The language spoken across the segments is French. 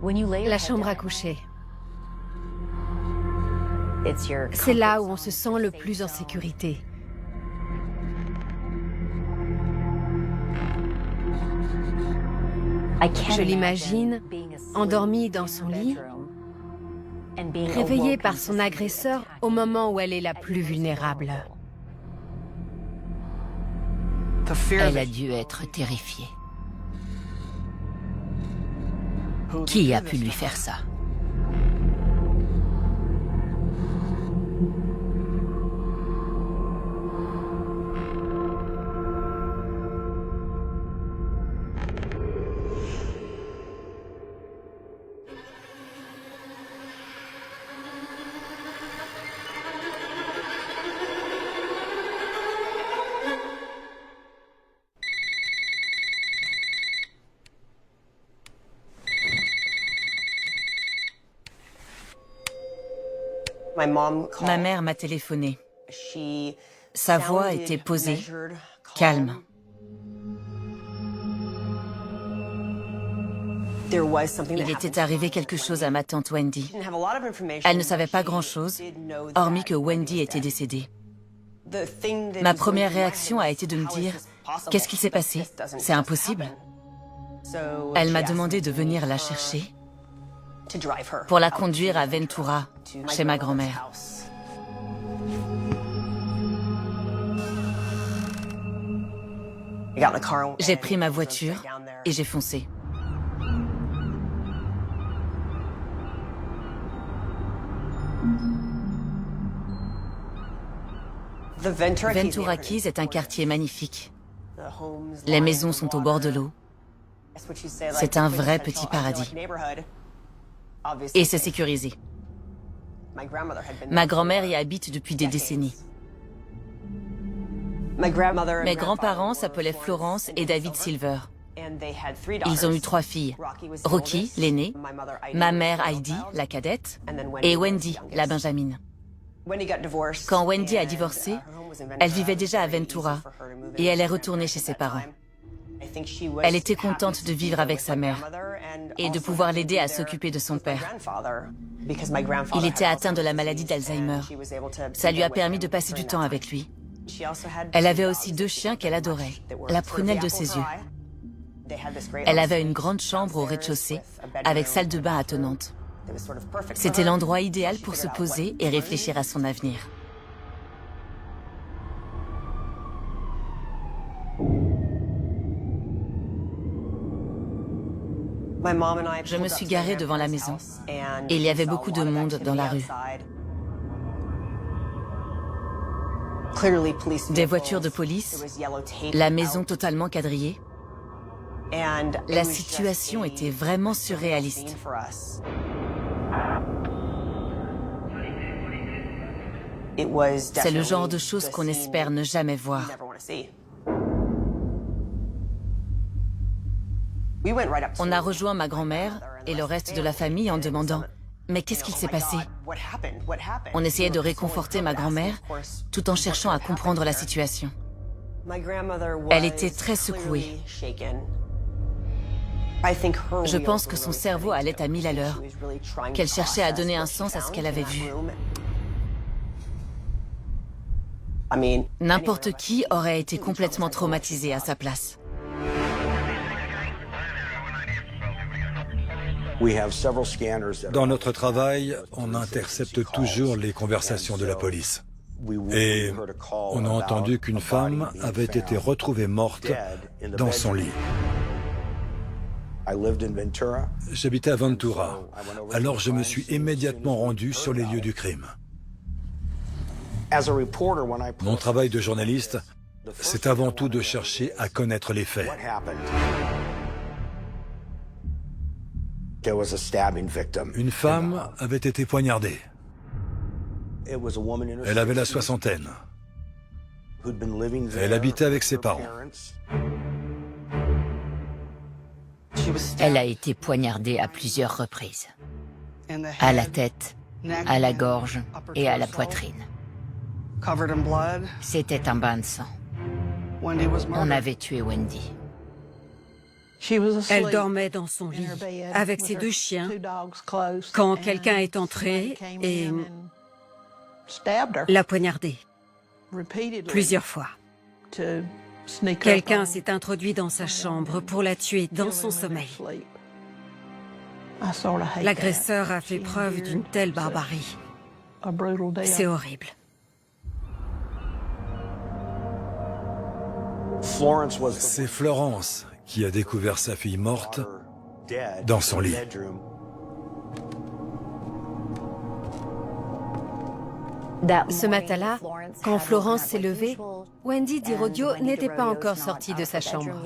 La chambre à coucher. C'est là où on se sent le plus en sécurité. Je l'imagine endormie dans son lit, réveillée par son agresseur au moment où elle est la plus vulnérable. Elle a dû être terrifiée. Qui a pu lui faire ça? Ma mère m'a téléphoné. Sa voix était posée, calme. Il était arrivé quelque chose à ma tante Wendy. Elle ne savait pas grand-chose, hormis que Wendy était décédée. Ma première réaction a été de me dire « Qu'est-ce qui s'est passé? C'est impossible ». Elle m'a demandé de venir la chercher pour la conduire à Ventura, chez ma grand-mère. J'ai pris ma voiture et j'ai foncé. Ventura Keys est un quartier magnifique. Les maisons sont au bord de l'eau. C'est un vrai petit paradis. Et c'est sécurisé. Ma grand-mère y habite depuis des décennies. Mes grands-parents s'appelaient Florence et David Silver. Ils ont eu 3 filles. Rocky, l'aînée, ma mère Heidi, la cadette, et Wendy, la benjamine. Quand Wendy a divorcé, elle vivait déjà à Ventura et elle est retournée chez ses parents. Elle était contente de vivre avec sa mère et de pouvoir l'aider à s'occuper de son père. Il était atteint de la maladie d'Alzheimer. Ça lui a permis de passer du temps avec lui. Elle avait aussi 2 chiens qu'elle adorait, la prunelle de ses yeux. Elle avait une grande chambre au rez-de-chaussée avec salle de bain attenante. C'était l'endroit idéal pour se poser et réfléchir à son avenir. Je me suis garée devant la maison et il y avait beaucoup de monde dans la rue. Des voitures de police, la maison totalement quadrillée. La situation était vraiment surréaliste. C'est le genre de choses qu'on espère ne jamais voir. On a rejoint ma grand-mère et le reste de la famille en demandant « Mais qu'est-ce qu'il s'est passé ?» On essayait de réconforter ma grand-mère tout en cherchant à comprendre la situation. Elle était très secouée. Je pense que son cerveau allait à 1000 à l'heure, qu'elle cherchait à donner un sens à ce qu'elle avait vu. N'importe qui aurait été complètement traumatisé à sa place. Dans notre travail, on intercepte toujours les conversations de la police. Et on a entendu qu'une femme avait été retrouvée morte dans son lit. J'habitais à Ventura, alors je me suis immédiatement rendu sur les lieux du crime. Mon travail de journaliste, c'est avant tout de chercher à connaître les faits. Une femme avait été poignardée. Elle avait la soixantaine. Elle habitait avec ses parents. Elle a été poignardée à plusieurs reprises. À la tête, à la gorge et à la poitrine. C'était un bain de sang. On avait tué Wendy. Elle dormait dans son lit avec ses 2 chiens quand quelqu'un est entré et l'a poignardée plusieurs fois. Quelqu'un s'est introduit dans sa chambre pour la tuer dans son sommeil. L'agresseur a fait preuve d'une telle barbarie. C'est horrible. C'est Florence qui a découvert sa fille morte dans son lit. Ce matin-là, quand Florence s'est levée, Wendy DiRodio n'était pas encore sortie de sa chambre.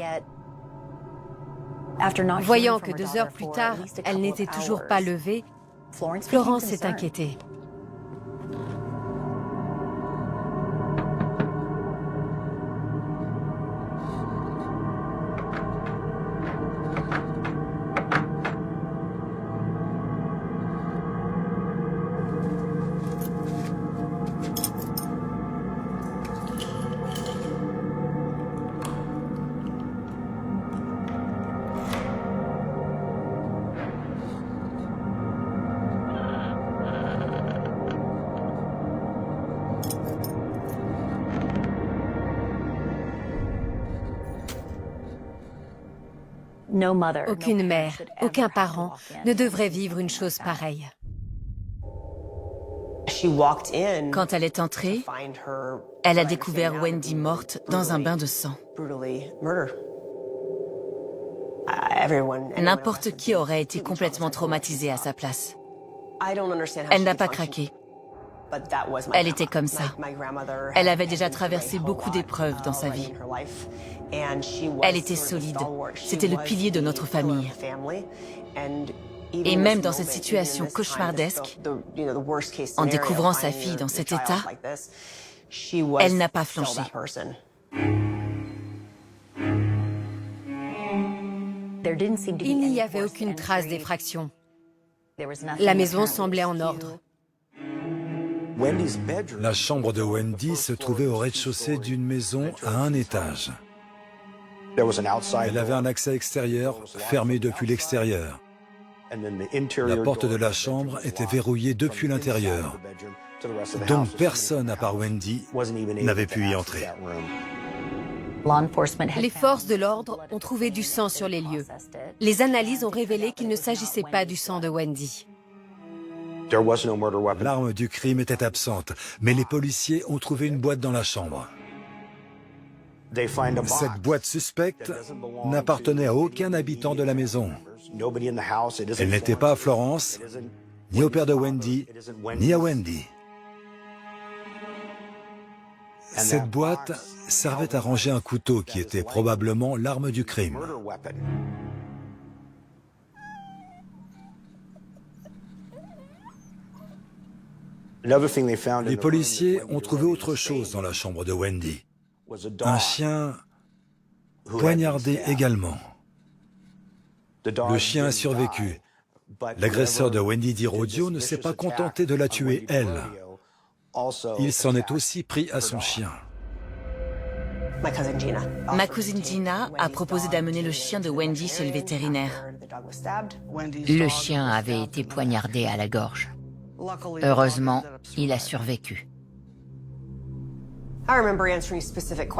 Voyant que 2 heures plus tard, elle n'était toujours pas levée, Florence s'est inquiétée. Aucune mère, aucun parent ne devrait vivre une chose pareille. Quand elle est entrée, elle a découvert Wendy morte dans un bain de sang. N'importe qui aurait été complètement traumatisé à sa place. Elle n'a pas craqué. Elle était comme ça. Elle avait déjà traversé beaucoup d'épreuves dans sa vie. Elle était solide. C'était le pilier de notre famille. Et même dans cette situation cauchemardesque, en découvrant sa fille dans cet état, elle n'a pas flanché. Il n'y avait aucune trace d'effraction. La maison semblait en ordre. La chambre de Wendy se trouvait au rez-de-chaussée d'une maison à 1 étage. Elle avait un accès extérieur fermé depuis l'extérieur. La porte de la chambre était verrouillée depuis l'intérieur. Donc personne à part Wendy n'avait pu y entrer. Les forces de l'ordre ont trouvé du sang sur les lieux. Les analyses ont révélé qu'il ne s'agissait pas du sang de Wendy. L'arme du crime était absente, mais les policiers ont trouvé une boîte dans la chambre. Cette boîte suspecte n'appartenait à aucun habitant de la maison. Elle n'était pas à Florence, ni au père de Wendy, ni à Wendy. Cette boîte servait à ranger un couteau qui était probablement l'arme du crime. Les policiers ont trouvé autre chose dans la chambre de Wendy. Un chien poignardé également. Le chien a survécu. L'agresseur de Wendy DiRodio ne s'est pas contenté de la tuer, elle. Il s'en est aussi pris à son chien. Ma cousine Gina a proposé d'amener le chien de Wendy chez le vétérinaire. Le chien avait été poignardé à la gorge. Heureusement, il a survécu.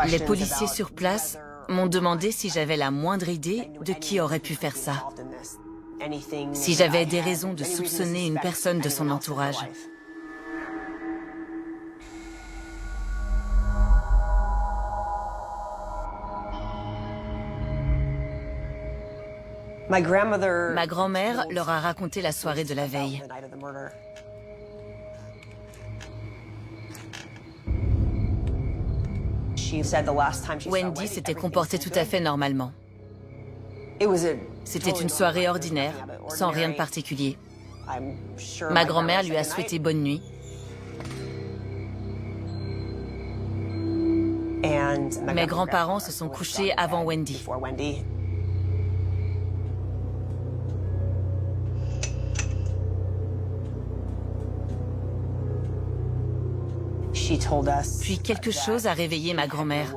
Les policiers sur place m'ont demandé si j'avais la moindre idée de qui aurait pu faire ça. Si j'avais des raisons de soupçonner une personne de son entourage. Ma grand-mère leur a raconté la soirée de la veille. Wendy s'était comportée tout à fait normalement. C'était une soirée ordinaire, sans rien de particulier. Ma grand-mère lui a souhaité bonne nuit. Mes grands-parents se sont couchés avant Wendy. Puis quelque chose a réveillé ma grand-mère,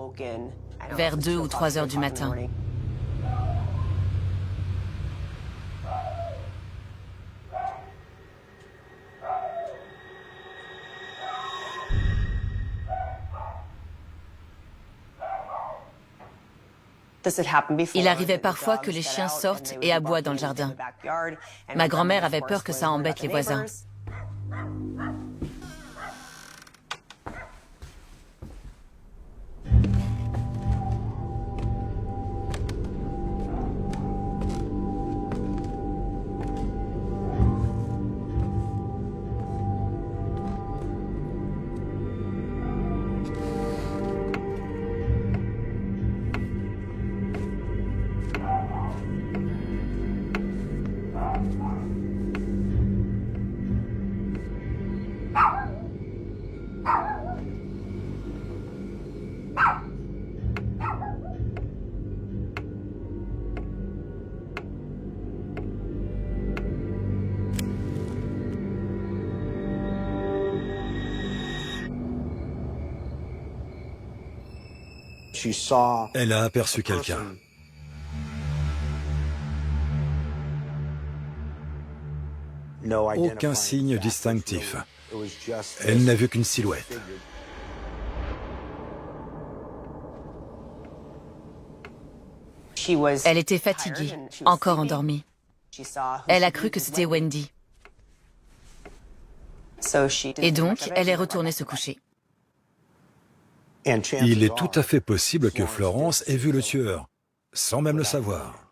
vers 2 ou 3 heures du matin. Il arrivait parfois que les chiens sortent et aboient dans le jardin. Ma grand-mère avait peur que ça embête les voisins. Elle a aperçu quelqu'un. Aucun signe distinctif. Elle n'a vu qu'une silhouette. Elle était fatiguée, encore endormie. Elle a cru que c'était Wendy. Et donc, elle est retournée se coucher. Il est tout à fait possible que Florence ait vu le tueur, sans même le savoir.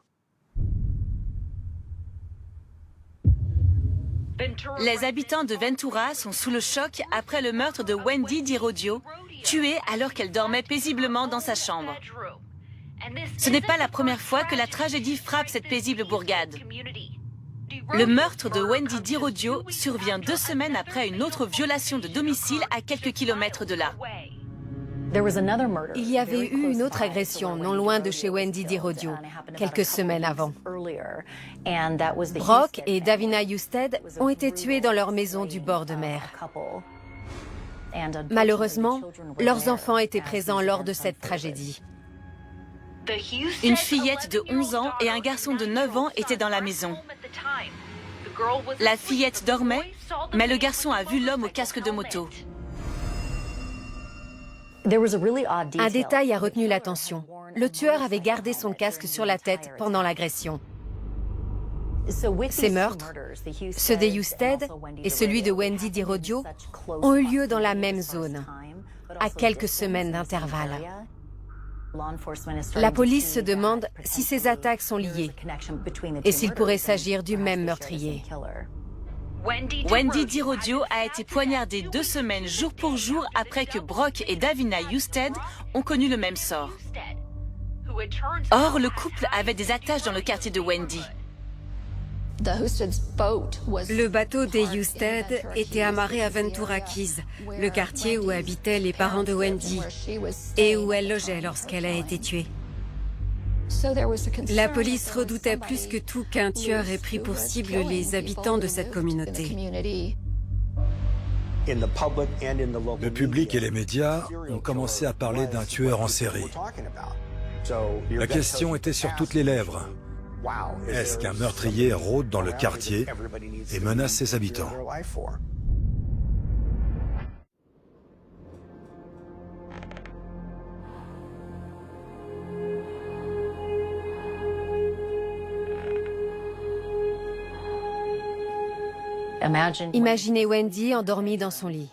Les habitants de Ventura sont sous le choc après le meurtre de Wendy DiRodio, tuée alors qu'elle dormait paisiblement dans sa chambre. Ce n'est pas la première fois que la tragédie frappe cette paisible bourgade. Le meurtre de Wendy DiRodio survient 2 semaines après une autre violation de domicile à quelques kilomètres de là. Il y avait eu une autre agression non loin de chez Wendy DiRodio, quelques semaines avant. Brock et Davina Husted ont été tués dans leur maison du bord de mer. Malheureusement, leurs enfants étaient présents lors de cette tragédie. Une fillette de 11 ans et un garçon de 9 ans étaient dans la maison. La fillette dormait, mais le garçon a vu l'homme au casque de moto. Un détail a retenu l'attention. Le tueur avait gardé son casque sur la tête pendant l'agression. Ces meurtres, ceux des Husted et celui de Wendy DiRodio, ont eu lieu dans la même zone, à quelques semaines d'intervalle. La police se demande si ces attaques sont liées et s'il pourrait s'agir du même meurtrier. Wendy DiRodio a été poignardée 2 semaines jour pour jour après que Brock et Davina Husted ont connu le même sort. Or, le couple avait des attaches dans le quartier de Wendy. Le bateau des Husted était amarré à Ventura Keys, le quartier où habitaient les parents de Wendy et où elle logeait lorsqu'elle a été tuée. La police redoutait plus que tout qu'un tueur ait pris pour cible les habitants de cette communauté. Le public et les médias ont commencé à parler d'un tueur en série. La question était sur toutes les lèvres. Est-ce qu'un meurtrier rôde dans le quartier et menace ses habitants? Imaginez Wendy endormie dans son lit.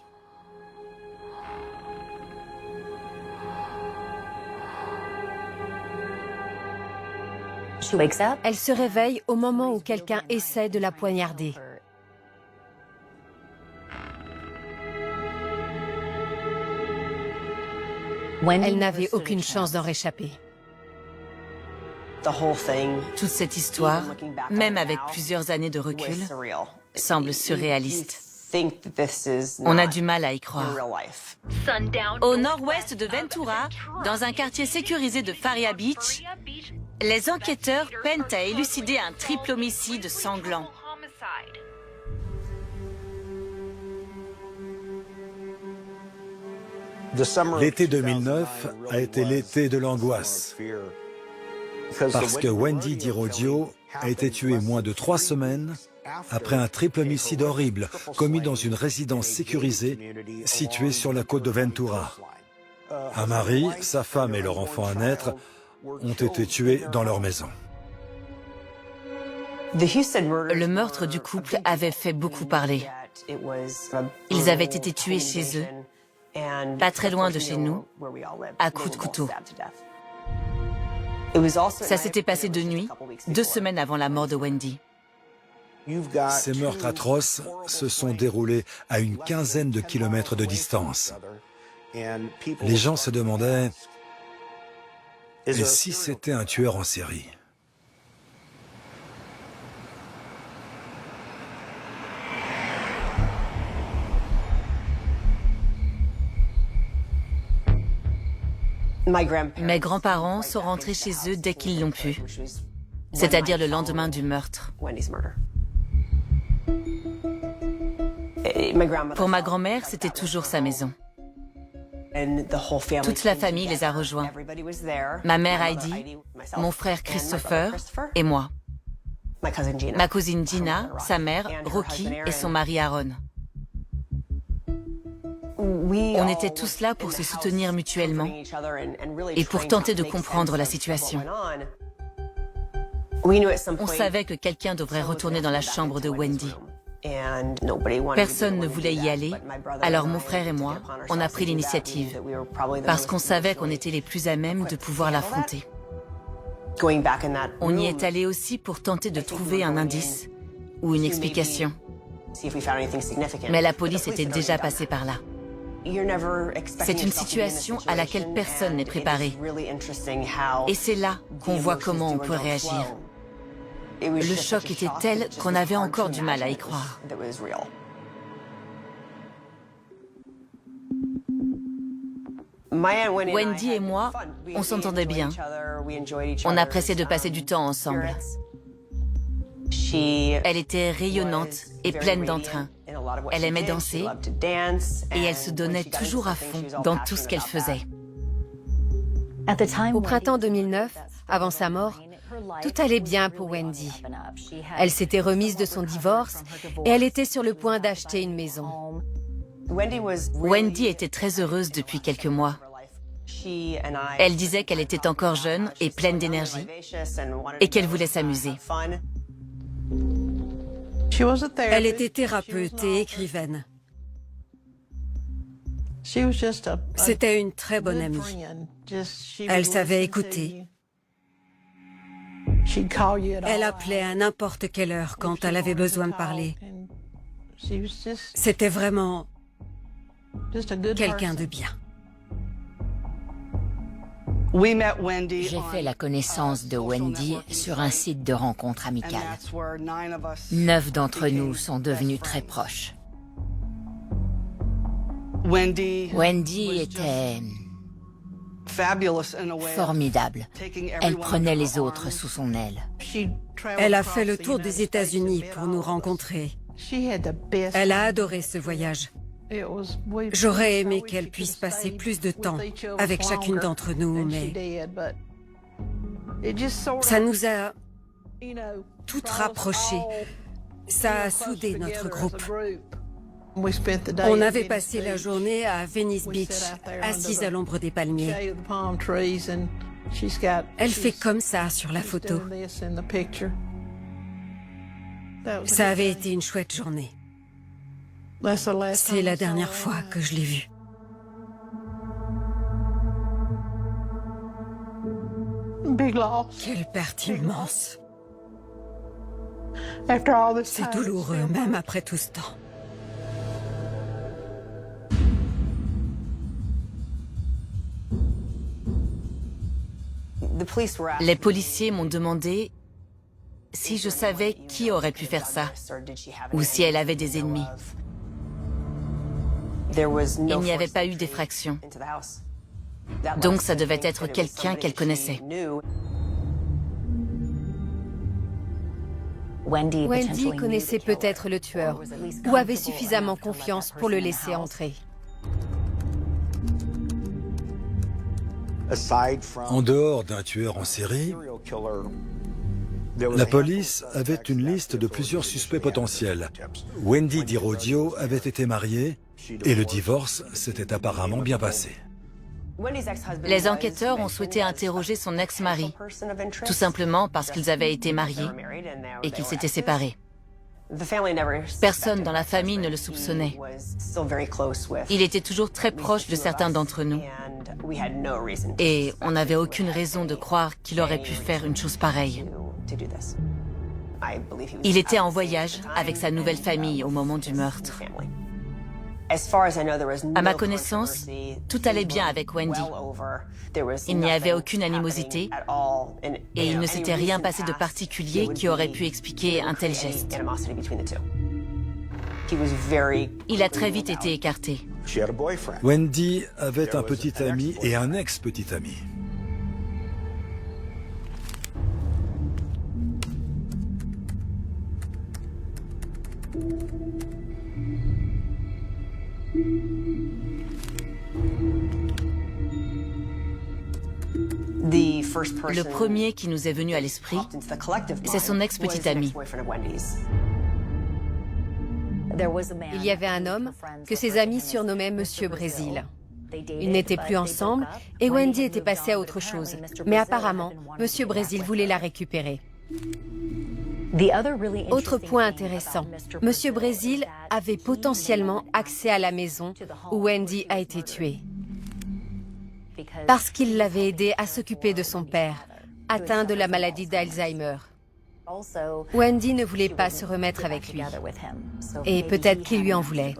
Elle se réveille au moment où quelqu'un essaie de la poignarder. Elle n'avait aucune chance d'en réchapper. Toute cette histoire, même avec plusieurs années de recul, semble surréaliste. On a du mal à y croire. Au nord-ouest de Ventura, dans un quartier sécurisé de Faria Beach, les enquêteurs peinent à élucider un triple homicide sanglant. L'été 2009 a été l'été de l'angoisse, parce que Wendy DiRodio a été tuée moins de 3 semaines après un triple homicide horrible commis dans une résidence sécurisée située sur la côte de Ventura. Un mari, sa femme et leur enfant à naître ont été tués dans leur maison. Le meurtre du couple avait fait beaucoup parler. Ils avaient été tués chez eux, pas très loin de chez nous, à coups de couteau. Ça s'était passé de nuit, 2 semaines avant la mort de Wendy. Ces meurtres atroces se sont déroulés à une quinzaine de kilomètres de distance. Les gens se demandaient « Et si c'était un tueur en série ?» Mes grands-parents sont rentrés chez eux dès qu'ils l'ont pu, c'est-à-dire le lendemain du meurtre. Pour ma grand-mère, c'était toujours sa maison. Toute la famille les a rejoints. Ma mère Heidi, mon frère Christopher et moi. Ma cousine Gina, sa mère, Rocky et son mari Aaron. On était tous là pour se soutenir mutuellement et pour tenter de comprendre la situation. On savait que quelqu'un devrait retourner dans la chambre de Wendy. Personne ne voulait y aller, alors mon frère et moi, on a pris l'initiative, parce qu'on savait qu'on était les plus à même de pouvoir l'affronter. On y est allé aussi pour tenter de trouver un indice ou une explication. Mais la police était déjà passée par là. C'est une situation à laquelle personne n'est préparé. Et c'est là qu'on voit comment on peut réagir. Le choc était tel qu'on avait encore du mal à y croire. Wendy et moi, on s'entendait bien. On appréciait de passer du temps ensemble. Elle était rayonnante et pleine d'entrain. Elle aimait danser et elle se donnait toujours à fond dans tout ce qu'elle faisait. Au printemps 2009, avant sa mort, tout allait bien pour Wendy. Elle s'était remise de son divorce et elle était sur le point d'acheter une maison. Wendy était très heureuse depuis quelques mois. Elle disait qu'elle était encore jeune et pleine d'énergie et qu'elle voulait s'amuser. Elle était thérapeute et écrivaine. C'était une très bonne amie. Elle savait écouter. Elle appelait à n'importe quelle heure quand elle avait besoin de parler. C'était vraiment quelqu'un de bien. J'ai fait la connaissance de Wendy sur un site de rencontres amicales. 9 d'entre nous sont devenus très proches. Wendy était formidable. Elle prenait les autres sous son aile. Elle a fait le tour des États-Unis pour nous rencontrer. Elle a adoré ce voyage. J'aurais aimé qu'elle puisse passer plus de temps avec chacune d'entre nous, mais ça nous a toutes rapprochées. Ça a soudé notre groupe. On avait passé la journée à Venice Beach, assise à l'ombre des palmiers. Elle fait comme ça sur la photo. Ça avait été une chouette journée. C'est la dernière fois que je l'ai vue. Quelle perte immense. C'est douloureux, même après tout ce temps. Les policiers m'ont demandé si je savais qui aurait pu faire ça, ou si elle avait des ennemis. Il n'y avait pas eu d'effraction. Donc ça devait être quelqu'un qu'elle connaissait. Wendy connaissait peut-être le tueur, ou avait suffisamment confiance pour le laisser entrer. En dehors d'un tueur en série, la police avait une liste de plusieurs suspects potentiels. Wendy DiRodio avait été mariée et le divorce s'était apparemment bien passé. Les enquêteurs ont souhaité interroger son ex-mari, tout simplement parce qu'ils avaient été mariés et qu'ils s'étaient séparés. Personne dans la famille ne le soupçonnait. Il était toujours très proche de certains d'entre nous. Et on n'avait aucune raison de croire qu'il aurait pu faire une chose pareille. Il était en voyage avec sa nouvelle famille au moment du meurtre. À ma connaissance, tout allait bien avec Wendy. Il n'y avait aucune animosité et il ne s'était rien passé de particulier qui aurait pu expliquer un tel geste. Il a très vite été écarté. Wendy avait un petit ami et un ex-petit ami. Le premier qui nous est venu à l'esprit, c'est son ex-petit ami. Il y avait un homme que ses amis surnommaient Monsieur Brésil. Ils n'étaient plus ensemble et Wendy était passée à autre chose. Mais apparemment, Monsieur Brésil voulait la récupérer. Autre point intéressant, Monsieur Brésil avait potentiellement accès à la maison où Wendy a été tuée. Parce qu'il l'avait aidé à s'occuper de son père, atteint de la maladie d'Alzheimer. Wendy ne voulait pas se remettre avec lui. Et peut-être qu'il lui en voulait.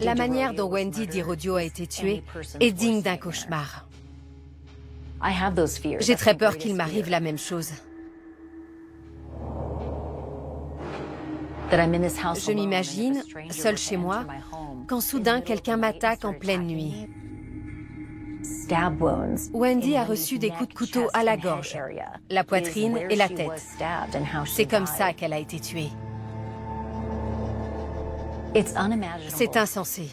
La manière dont Wendy DiRodio a été tuée est digne d'un cauchemar. J'ai très peur qu'il m'arrive la même chose. Je m'imagine, seule chez moi, quand soudain quelqu'un m'attaque en pleine nuit. Wendy a reçu des coups de couteau à la gorge, la poitrine et la tête. C'est comme ça qu'elle a été tuée. C'est insensé.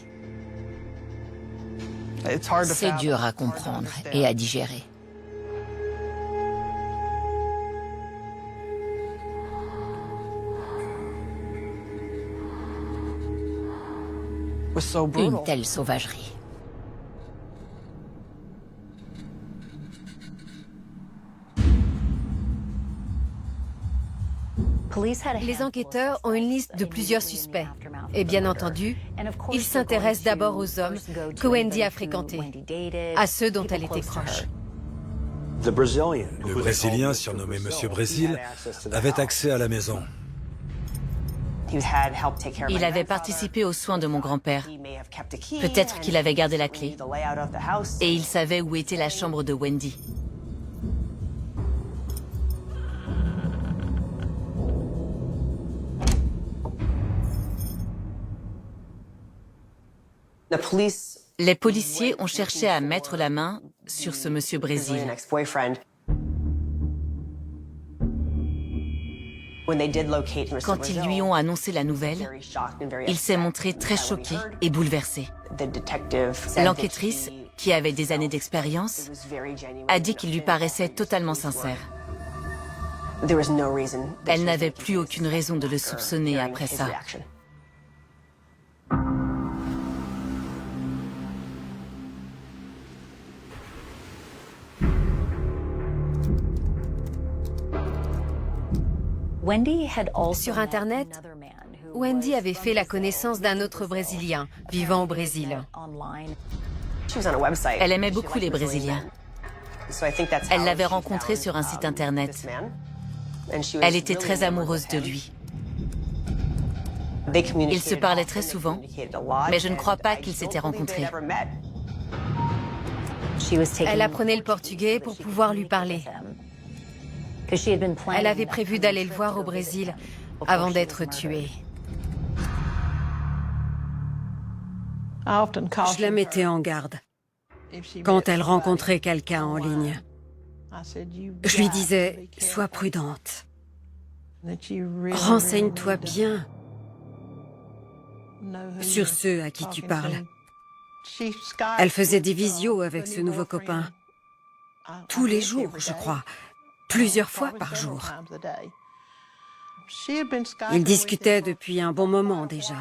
C'est dur à comprendre et à digérer. Une telle sauvagerie. Les enquêteurs ont une liste de plusieurs suspects. Et bien entendu, ils s'intéressent d'abord aux hommes que Wendy a fréquentés, à ceux dont elle était proche. Le Brésilien, surnommé Monsieur Brésil, avait accès à la maison. Il avait participé aux soins de mon grand-père. Peut-être qu'il avait gardé la clé. Et il savait où était la chambre de Wendy. Les policiers ont cherché à mettre la main sur ce Monsieur Brésil. Quand ils lui ont annoncé la nouvelle, il s'est montré très choqué et bouleversé. L'enquêtrice, qui avait des années d'expérience, a dit qu'il lui paraissait totalement sincère. Elle n'avait plus aucune raison de le soupçonner après ça. Sur Internet, Wendy avait fait la connaissance d'un autre Brésilien vivant au Brésil. Elle aimait beaucoup les Brésiliens. Elle l'avait rencontré sur un site internet. Elle était très amoureuse de lui. Ils se parlaient très souvent, mais je ne crois pas qu'ils s'étaient rencontrés. Elle apprenait le portugais pour pouvoir lui parler. Elle avait prévu d'aller le voir au Brésil avant d'être tuée. Je la mettais en garde quand elle rencontrait quelqu'un en ligne. Je lui disais, sois prudente. Renseigne-toi bien sur ceux à qui tu parles. Elle faisait des visios avec ce nouveau copain. Tous les jours, je crois. Plusieurs fois par jour. Ils discutaient depuis un bon moment déjà.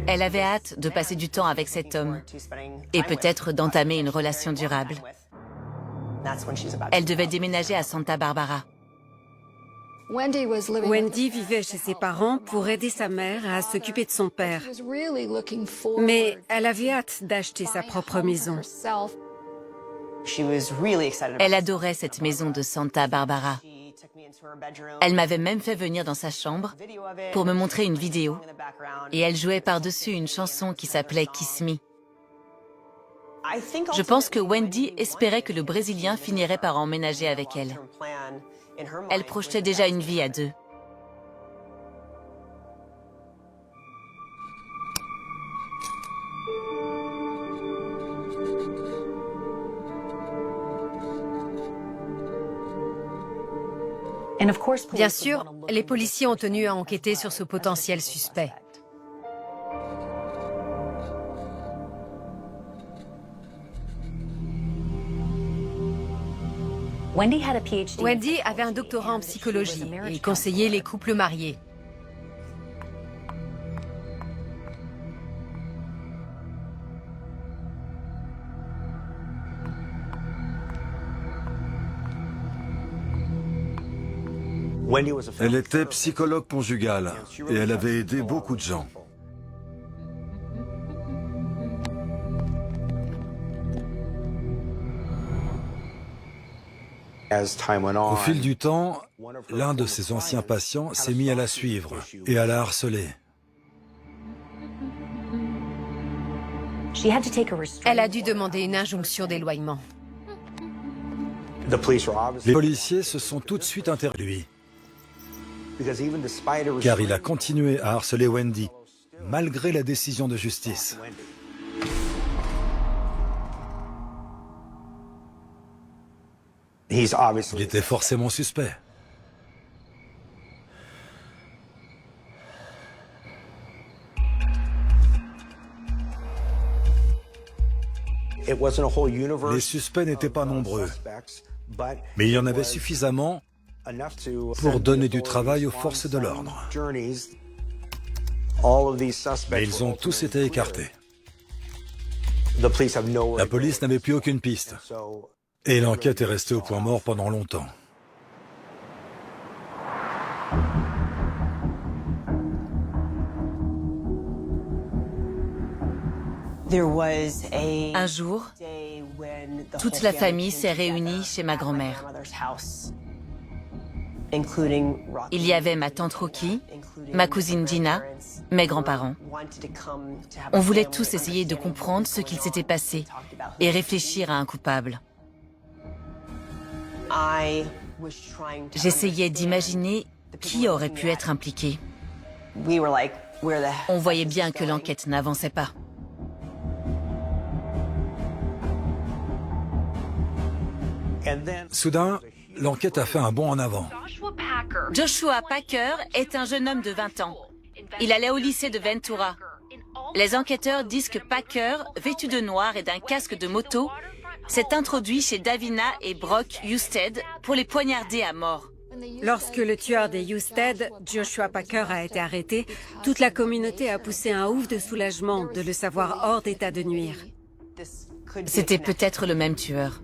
Elle avait hâte de passer du temps avec cet homme et peut-être d'entamer une relation durable. Elle devait déménager à Santa Barbara. Wendy vivait chez ses parents pour aider sa mère à s'occuper de son père. Mais elle avait hâte d'acheter sa propre maison. Elle adorait cette maison de Santa Barbara. Elle m'avait même fait venir dans sa chambre pour me montrer une vidéo et elle jouait par-dessus une chanson qui s'appelait Kiss Me. Je pense que Wendy espérait que le Brésilien finirait par emménager avec elle. Elle projetait déjà une vie à deux. Bien sûr, les policiers ont tenu à enquêter sur ce potentiel suspect. Wendy avait un doctorat en psychologie et conseillait les couples mariés. Elle était psychologue conjugale et elle avait aidé beaucoup de gens. Au fil du temps, l'un de ses anciens patients s'est mis à la suivre et à la harceler. Elle a dû demander une injonction d'éloignement. Les policiers se sont tout de suite intéressés à lui, car il a continué à harceler Wendy, malgré la décision de justice. Il était forcément suspect. Les suspects n'étaient pas nombreux, mais il y en avait suffisamment pour donner du travail aux forces de l'ordre. Mais ils ont tous été écartés. La police n'avait plus aucune piste. Et l'enquête est restée au point mort pendant longtemps. Un jour, toute la famille s'est réunie chez ma grand-mère. Il y avait ma tante Rocky, ma cousine Gina, mes grands-parents. On voulait tous essayer de comprendre ce qu'il s'était passé et réfléchir à un coupable. J'essayais d'imaginer qui aurait pu être impliqué. On voyait bien que l'enquête n'avançait pas. Soudain, l'enquête a fait un bond en avant. Joshua Packer est un jeune homme de 20 ans. Il allait au lycée de Ventura. Les enquêteurs disent que Packer, vêtu de noir et d'un casque de moto, s'est introduit chez Davina et Brock Husted pour les poignarder à mort. Lorsque le tueur des Husted, Joshua Packer, a été arrêté, toute la communauté a poussé un ouf de soulagement de le savoir hors d'état de nuire. C'était peut-être le même tueur.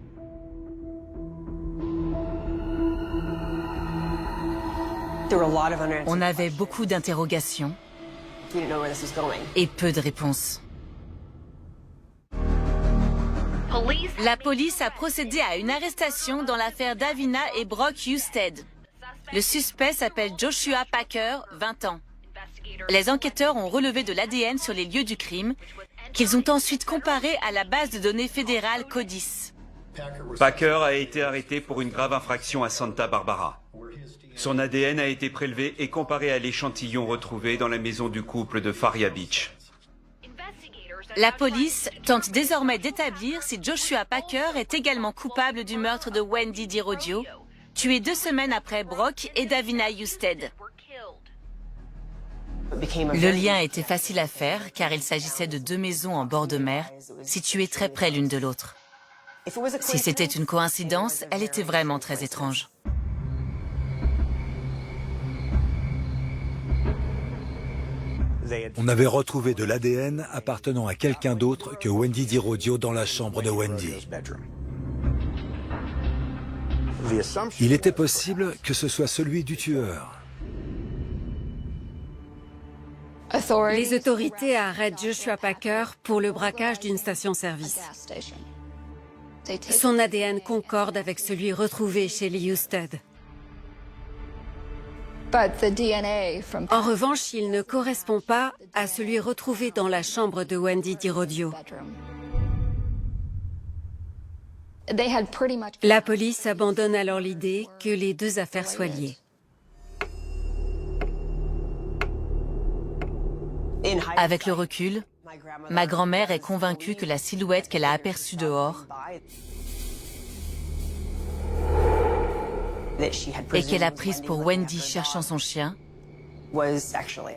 On avait beaucoup d'interrogations et peu de réponses. La police a procédé à une arrestation dans l'affaire Davina et Brock Husted. Le suspect s'appelle Joshua Packer, 20 ans. Les enquêteurs ont relevé de l'ADN sur les lieux du crime, qu'ils ont ensuite comparé à la base de données fédérale CODIS. Packer a été arrêté pour une grave infraction à Santa Barbara. Son ADN a été prélevé et comparé à l'échantillon retrouvé dans la maison du couple de Faria Beach. La police tente désormais d'établir si Joshua Packer est également coupable du meurtre de Wendy Dirodio, tuée 2 semaines après Brock et Davina Husted. Le lien était facile à faire car il s'agissait de 2 maisons en bord de mer, situées très près l'une de l'autre. Si c'était une coïncidence, elle était vraiment très étrange. On avait retrouvé de l'ADN appartenant à quelqu'un d'autre que Wendy Dirodio dans la chambre de Wendy. Il était possible que ce soit celui du tueur. Les autorités arrêtent Joshua Packer pour le braquage d'une station-service. Son ADN concorde avec celui retrouvé chez les Husted. En revanche, il ne correspond pas à celui retrouvé dans la chambre de Wendy Dirodio. La police abandonne alors l'idée que les 2 affaires soient liées. Avec le recul, ma grand-mère est convaincue que la silhouette qu'elle a aperçue dehors et qu'elle a prise pour Wendy cherchant son chien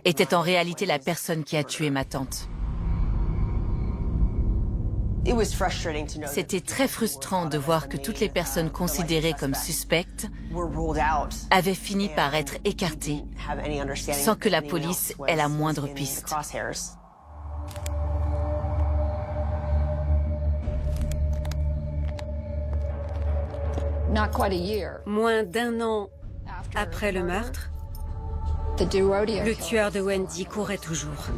était en réalité la personne qui a tué ma tante. C'était très frustrant de voir que toutes les personnes considérées comme suspectes avaient fini par être écartées sans que la police ait la moindre piste. Moins d'1 an après le meurtre, le tueur de Wendy courait toujours.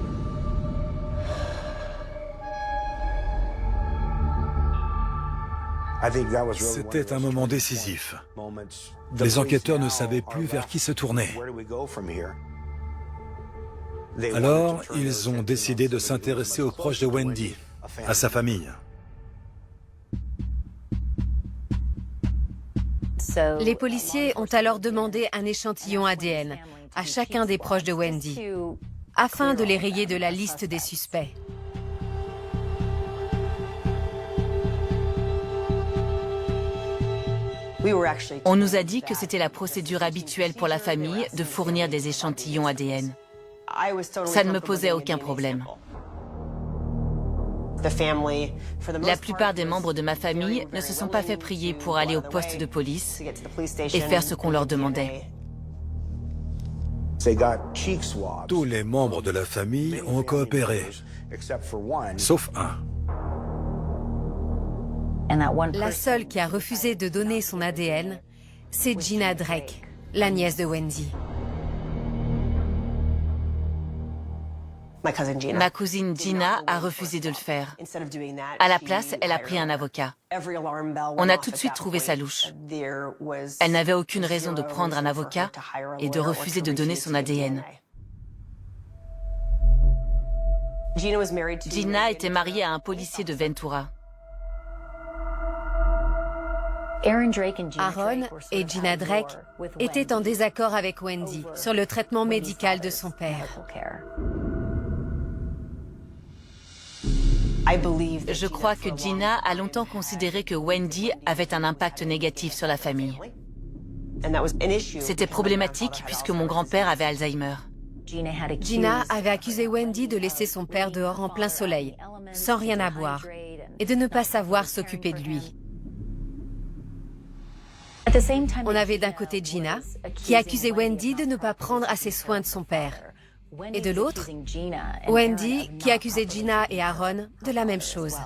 C'était un moment décisif. Les enquêteurs ne savaient plus vers qui se tourner. Alors, ils ont décidé de s'intéresser aux proches de Wendy, à sa famille. Les policiers ont alors demandé un échantillon ADN à chacun des proches de Wendy, afin de les rayer de la liste des suspects. On nous a dit que c'était la procédure habituelle pour la famille de fournir des échantillons ADN. Ça ne me posait aucun problème. La plupart des membres de ma famille ne se sont pas fait prier pour aller au poste de police et faire ce qu'on leur demandait. Tous les membres de la famille ont coopéré, sauf un. La seule qui a refusé de donner son ADN, c'est Gina Drake, la nièce de Wendy. Ma cousine Gina a refusé de le faire. À la place, elle a pris un avocat. On a tout de suite trouvé ça louche. Elle n'avait aucune raison de prendre un avocat et de refuser de donner son ADN. Gina était mariée à un policier de Ventura. Aaron et Gina Drake étaient en désaccord avec Wendy sur le traitement médical de son père. Je crois que Gina a longtemps considéré que Wendy avait un impact négatif sur la famille. C'était problématique puisque mon grand-père avait Alzheimer. Gina avait accusé Wendy de laisser son père dehors en plein soleil, sans rien à boire, et de ne pas savoir s'occuper de lui. On avait d'un côté Gina, qui accusait Wendy de ne pas prendre assez soin de son père. Et de l'autre, Wendy, qui accusait Gina et Aaron de la même chose.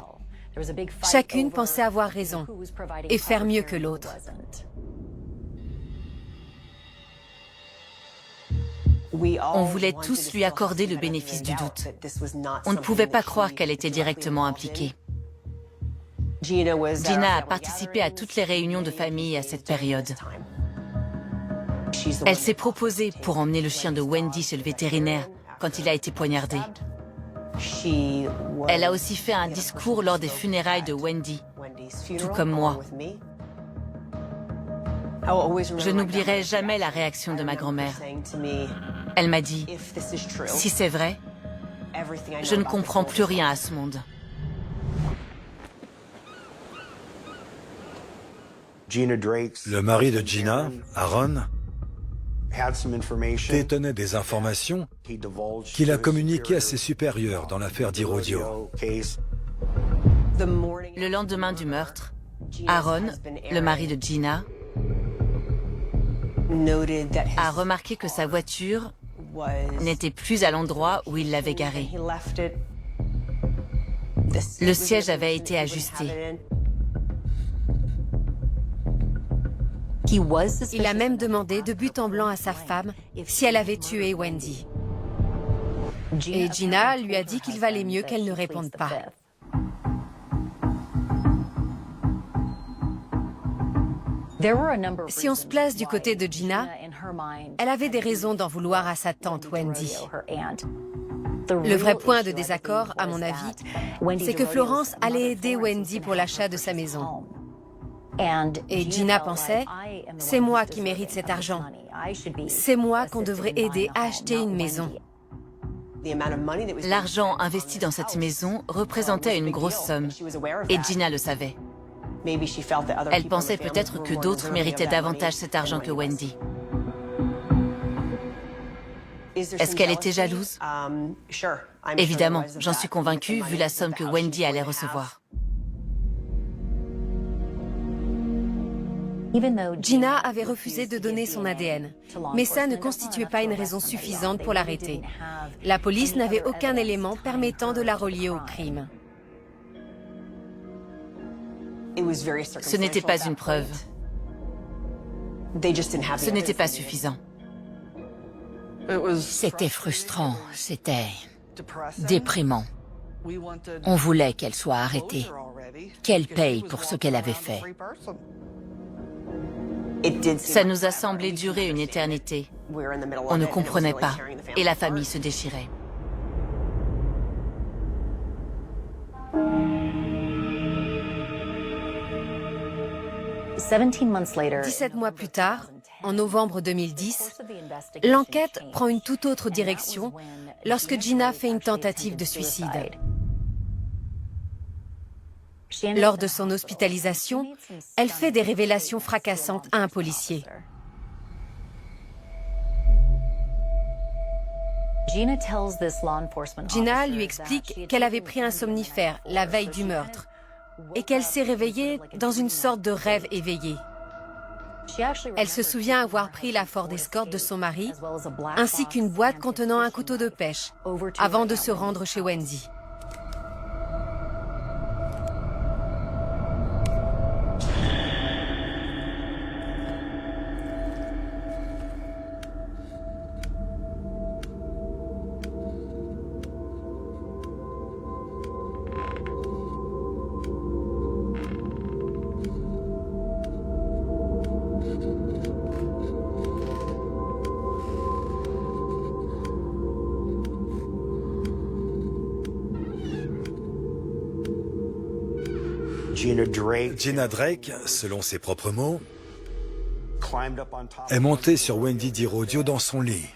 Chacune pensait avoir raison et faire mieux que l'autre. On voulait tous lui accorder le bénéfice du doute. On ne pouvait pas croire qu'elle était directement impliquée. Gina a participé à toutes les réunions de famille à cette période. Elle s'est proposée pour emmener le chien de Wendy chez le vétérinaire quand il a été poignardé. Elle a aussi fait un discours lors des funérailles de Wendy, tout comme moi. Je n'oublierai jamais la réaction de ma grand-mère. Elle m'a dit, « Si c'est vrai, je ne comprends plus rien à ce monde. » Le mari de Gina, Aaron, détenait des informations qu'il a communiquées à ses supérieurs dans l'affaire d'Irodio. Le lendemain du meurtre, Aaron, le mari de Gina, a remarqué que sa voiture n'était plus à l'endroit où il l'avait garée. Le siège avait été ajusté. Il a même demandé de but en blanc à sa femme si elle avait tué Wendy. Et Gina lui a dit qu'il valait mieux qu'elle ne réponde pas. Si on se place du côté de Gina, elle avait des raisons d'en vouloir à sa tante Wendy. Le vrai point de désaccord, à mon avis, c'est que Florence allait aider Wendy pour l'achat de sa maison. Et Gina pensait, c'est moi qui mérite cet argent. C'est moi qu'on devrait aider à acheter une maison. L'argent investi dans cette maison représentait une grosse somme, et Gina le savait. Elle pensait peut-être que d'autres méritaient davantage cet argent que Wendy. Est-ce qu'elle était jalouse? Évidemment, j'en suis convaincue vu la somme que Wendy allait recevoir. Gina avait refusé de donner son ADN, mais ça ne constituait pas une raison suffisante pour l'arrêter. La police n'avait aucun élément permettant de la relier au crime. Ce n'était pas une preuve. Ce n'était pas suffisant. C'était frustrant, c'était déprimant. On voulait qu'elle soit arrêtée, qu'elle paye pour ce qu'elle avait fait. Ça nous a semblé durer une éternité. On ne comprenait pas, et la famille se déchirait. Dix-sept mois plus tard, en novembre 2010, l'enquête prend une toute autre direction lorsque Gina fait une tentative de suicide. Lors de son hospitalisation, elle fait des révélations fracassantes à un policier. Gina lui explique qu'elle avait pris un somnifère la veille du meurtre et qu'elle s'est réveillée dans une sorte de rêve éveillé. Elle se souvient avoir pris la Ford Escort de son mari, ainsi qu'une boîte contenant un couteau de pêche, avant de se rendre chez Wendy. Gina Drake, selon ses propres mots, est montée sur Wendy d'Irodio dans son lit.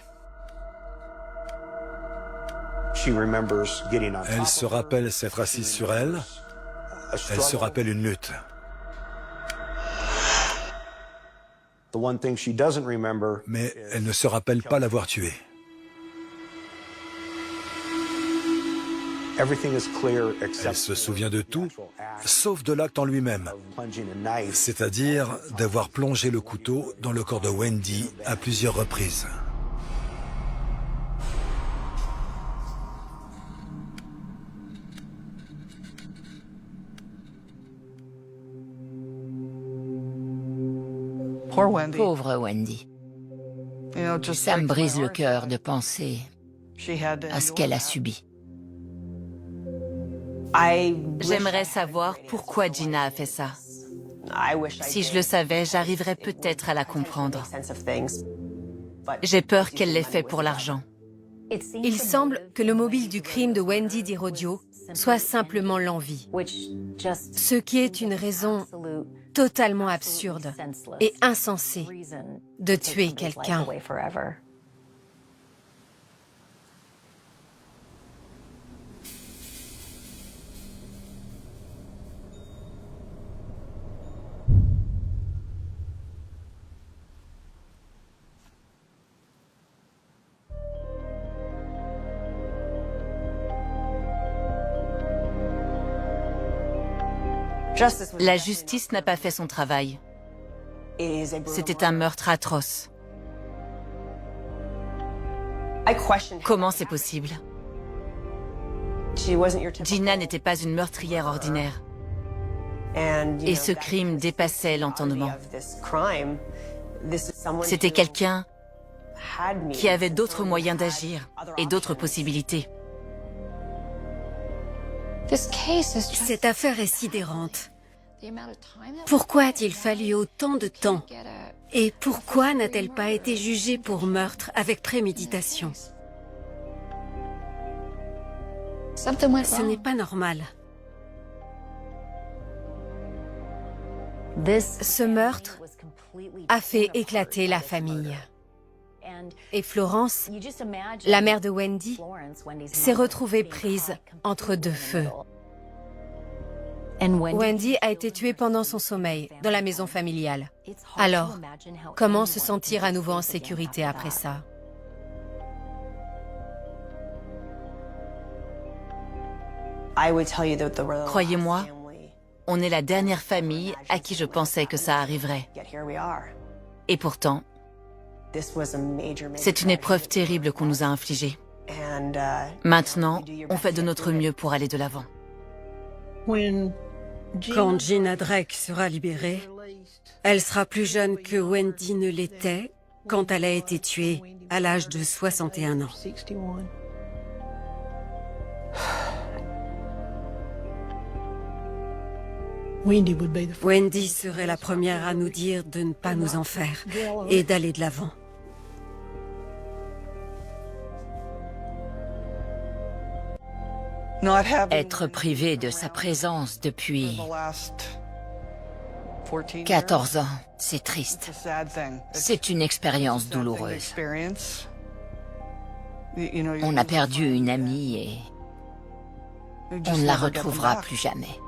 Elle se rappelle s'être assise sur elle. Elle se rappelle une lutte. Mais elle ne se rappelle pas l'avoir tuée. Elle se souvient de tout, sauf de l'acte en lui-même, c'est-à-dire d'avoir plongé le couteau dans le corps de Wendy à plusieurs reprises. Pauvre Wendy. Ça me brise le cœur de penser à ce qu'elle a subi. J'aimerais savoir pourquoi Gina a fait ça. Si je le savais, j'arriverais peut-être à la comprendre. J'ai peur qu'elle l'ait fait pour l'argent. Il semble que le mobile du crime de Wendy Dirodio soit simplement l'envie, ce qui est une raison totalement absurde et insensée de tuer quelqu'un. La justice n'a pas fait son travail. C'était un meurtre atroce. Comment c'est possible? Gina n'était pas une meurtrière ordinaire. Et ce crime dépassait l'entendement. C'était quelqu'un qui avait d'autres moyens d'agir et d'autres possibilités. Cette affaire est sidérante. Pourquoi a-t-il fallu autant de temps? Et pourquoi n'a-t-elle pas été jugée pour meurtre avec préméditation? Ce n'est pas normal. Ce meurtre a fait éclater la famille. Et Florence, la mère de Wendy, s'est retrouvée prise entre deux feux. Wendy a été tuée pendant son sommeil, dans la maison familiale. Alors, comment se sentir à nouveau en sécurité après ça? Croyez-moi, on est la dernière famille à qui je pensais que ça arriverait. Et pourtant, c'est une épreuve terrible qu'on nous a infligée. Maintenant, on fait de notre mieux pour aller de l'avant. Quand Gina Drake sera libérée, elle sera plus jeune que Wendy ne l'était quand elle a été tuée à l'âge de 61 ans. Wendy serait la première à nous dire de ne pas nous en faire et d'aller de l'avant. Être privé de sa présence depuis 14 ans, c'est triste. C'est une expérience douloureuse. On a perdu une amie et on ne la retrouvera plus jamais.